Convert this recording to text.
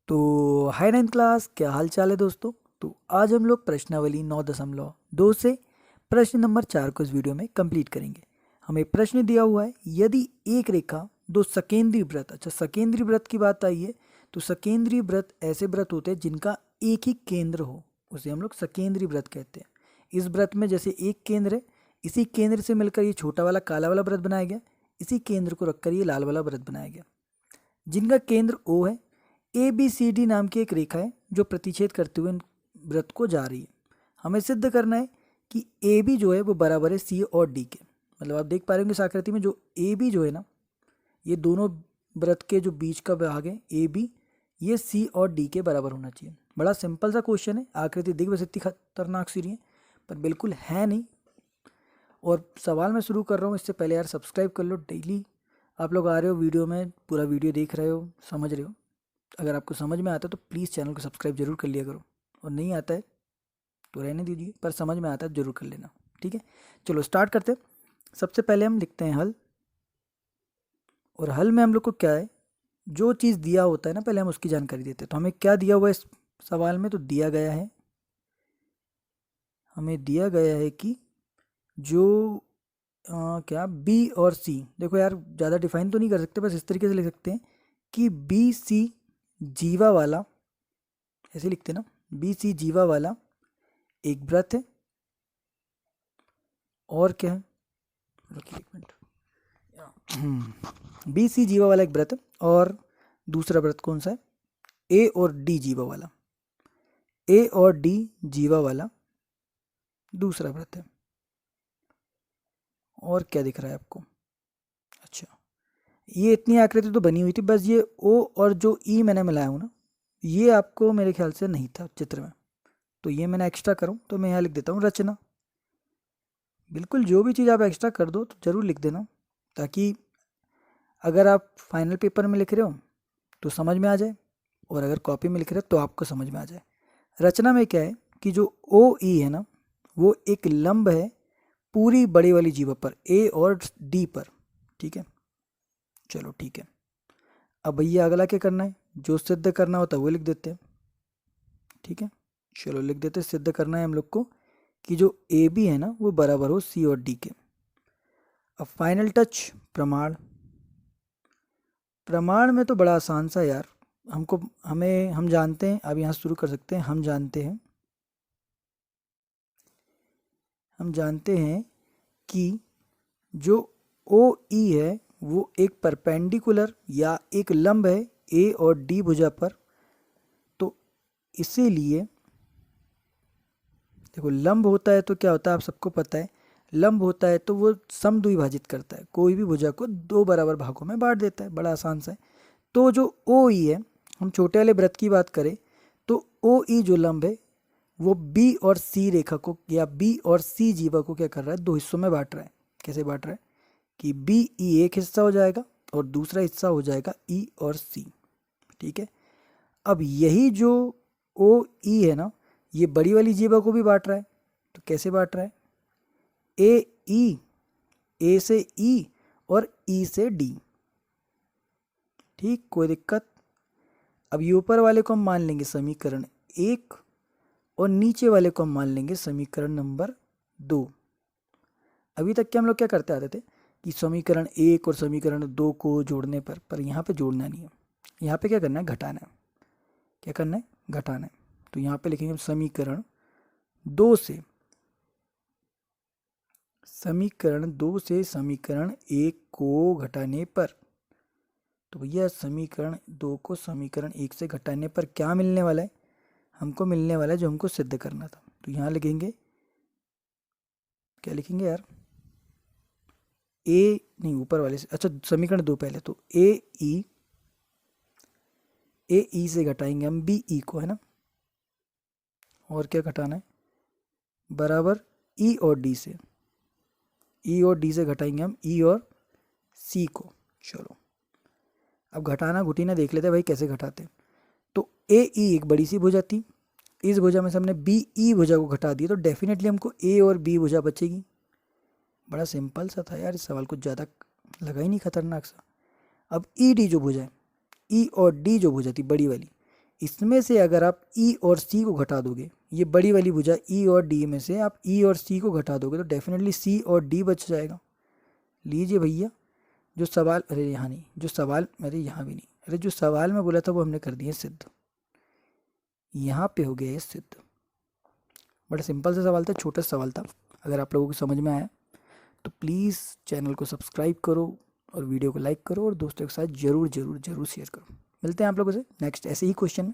तो हाय 9th class, क्या हाल चाल है दोस्तों। तो आज हम लोग प्रश्नावली 9.2 से प्रश्न नंबर 4 को इस वीडियो में कंप्लीट करेंगे। हमें प्रश्न दिया हुआ है, यदि एक रेखा दो सकेंद्रीय वृत्त, अच्छा सकेंद्रीय वृत्त की बात आई है तो सकेंद्रीय वृत्त ऐसे वृत्त होते हैं जिनका एक ही केंद्र हो, उसे हम लोग सकेंद्रीय वृत्त कहते हैं। इस वृत्त में जैसे एक केंद्र है, इसी केंद्र से मिलकर ये छोटा वाला काला वाला वृत्त बनाया गया, इसी केंद्र को रखकर ये लाल वाला वृत्त बनाया गया। जिनका केंद्र ओ है, ए बी सी डी नाम की एक रेखा है जो प्रतिच्छेद करते हुए वृत्त को जा रही है। हमें सिद्ध करना है कि ए बी जो है वो बराबर है सी और डी के। मतलब आप देख पा रहे होंगे इस आकृति में, जो ए बी जो है ना, ये दोनों वृत्त के जो बीच का भाग है ए बी, ये सी और डी के बराबर होना चाहिए। बड़ा सिंपल सा क्वेश्चन है, आकृति दिख वैसे इतनी खतरनाक सी रही है पर बिल्कुल है नहीं। और सवाल मैं शुरू कर रहा हूँ इससे पहले यार सब्सक्राइब कर लो। डेली आप लोग आ रहे हो वीडियो में, पूरा वीडियो देख रहे हो, समझ रहे हो। अगर आपको समझ में आता है तो प्लीज़ चैनल को सब्सक्राइब जरूर कर लिया करो, और नहीं आता है तो रहने दीजिए, पर समझ में आता है जरूर कर लेना, ठीक है। चलो स्टार्ट करते हैं। सबसे पहले हम लिखते हैं हल, और हल में हम लोग को क्या है, जो चीज़ दिया होता है ना पहले हम उसकी जानकारी देते हैं। तो हमें क्या दिया हुआ है इस सवाल में, तो दिया गया है, हमें दिया गया है कि जो क्या बी और सी, देखो यार ज़्यादा डिफाइन तो नहीं कर सकते, बस इस तरीके से लिख सकते हैं कि बी सी जीवा वाला, ऐसे लिखते हैं ना, बी सी जीवा वाला एक वृत्त है। और क्या है, रुकिए एक मिनट, बी सी जीवा वाला एक वृत्त है, और दूसरा वृत्त कौन सा है, ए और डी जीवा वाला, ए और डी जीवा वाला दूसरा वृत्त है। और क्या दिख रहा है आपको, अच्छा ये इतनी आकृति तो बनी हुई थी, बस ये ओ और जो ई मैंने मिलाया हूँ ना, ये आपको मेरे ख्याल से नहीं था चित्र में, तो ये मैंने एक्स्ट्रा करूँ तो मैं यहाँ लिख देता हूँ रचना। बिल्कुल जो भी चीज़ आप एक्स्ट्रा कर दो तो ज़रूर लिख देना, ताकि अगर आप फाइनल पेपर में लिख रहे हो तो समझ में आ जाए, और अगर कॉपी में लिख रहे हो तो आपको समझ में आ जाए। रचना में क्या है कि जो ओ ई है ना, वो एक लंब है पूरी बड़ी वाली जीवा पर, ए और डी पर, ठीक है। चलो ठीक है, अब भैया अगला क्या करना है, जो सिद्ध करना होता है वो लिख देते हैं, ठीक है। चलो लिख देते हैं, सिद्ध करना है हम लोग को कि जो ए बी है ना वो बराबर हो सी और डी के। अब फाइनल टच प्रमाण। प्रमाण में तो बड़ा आसान सा यार, हम जानते हैं, अब यहाँ शुरू कर सकते हैं। हम जानते हैं कि जो ओ ई है वो एक परपेंडिकुलर या एक लंब है ए और डी भुजा पर। तो इसीलिए देखो, लंब होता है तो क्या होता है आप सबको पता है, लंब होता है तो वो समद्विभाजित करता है, कोई भी भुजा को दो बराबर भागों में बांट देता है, बड़ा आसान सा है। तो जो ओ ई है, हम छोटे वाले वृत्त की बात करें तो ओ ई जो लंब है वो बी और सी रेखा को या बी और सी जीवा को क्या कर रहा है, दो हिस्सों में बांट रहा है। कैसे बांट रहा है कि बी ई एक हिस्सा हो जाएगा और दूसरा हिस्सा हो जाएगा ई और सी, ठीक है। अब यही जो ओ ई है ना, ये बड़ी वाली जीवा को भी बांट रहा है। तो कैसे बांट रहा है, ए ई, ए से ई और ई से डी, ठीक, कोई दिक्कत। अब ये ऊपर वाले को हम मान लेंगे समीकरण 1 और नीचे वाले को हम मान लेंगे समीकरण नंबर 2। अभी तक के हम लोग क्या करते आते थे कि समीकरण 1 और समीकरण 2 को जोड़ने पर यहाँ पे जोड़ना नहीं है, यहाँ पे क्या करना है, घटाना है। क्या करना है, घटाना है। तो यहाँ पे लिखेंगे समीकरण 2 से समीकरण 1 को घटाने पर, तो भैया समीकरण 2 को समीकरण 1 से घटाने पर क्या मिलने वाला है, हमको मिलने वाला है जो हमको सिद्ध करना था। तो यहाँ लिखेंगे, क्या लिखेंगे यार, ए नहीं ऊपर वाले से, अच्छा समीकरण 2 पहले, तो ए ई से घटाएंगे हम बी ई को, है ना। और क्या घटाना है, बराबर ई और डी से, ई और डी से घटाएंगे हम ई और सी को। चलो अब घटाना घुटीना देख लेते हैं भाई कैसे घटाते हैं। तो ए ई एक बड़ी सी भुजा थी, इस भुजा में से हमने बी ई भुजा को घटा दिया, तो डेफिनेटली हमको ए और बी भुजा बचेगी। बड़ा सिंपल सा था यार, इस सवाल को ज़्यादा लगा ही नहीं खतरनाक सा। अब ई डी जो भुजा है, ई और डी जो भुजा थी बड़ी वाली, इसमें से अगर आप ई और सी को घटा दोगे, ये बड़ी वाली भुजा ई और डी में से आप ई और सी को घटा दोगे तो डेफिनेटली सी और डी बच जाएगा। लीजिए भैया, जो सवाल, अरे यहाँ नहीं, जो सवाल, अरे यहाँ भी नहीं, अरे जो सवाल मैं बोला था वो हमने कर दिया सिद्ध, यहाँ पे हो गया ये सिद्ध। बड़ा सिंपल सा सवाल था, छोटा सा सवाल था। अगर आप लोगों को समझ में आया तो प्लीज़ चैनल को सब्सक्राइब करो और वीडियो को लाइक करो और दोस्तों के साथ ज़रूर ज़रूर ज़रूर शेयर करो। मिलते हैं आप लोगों से नेक्स्ट ऐसे ही क्वेश्चन में।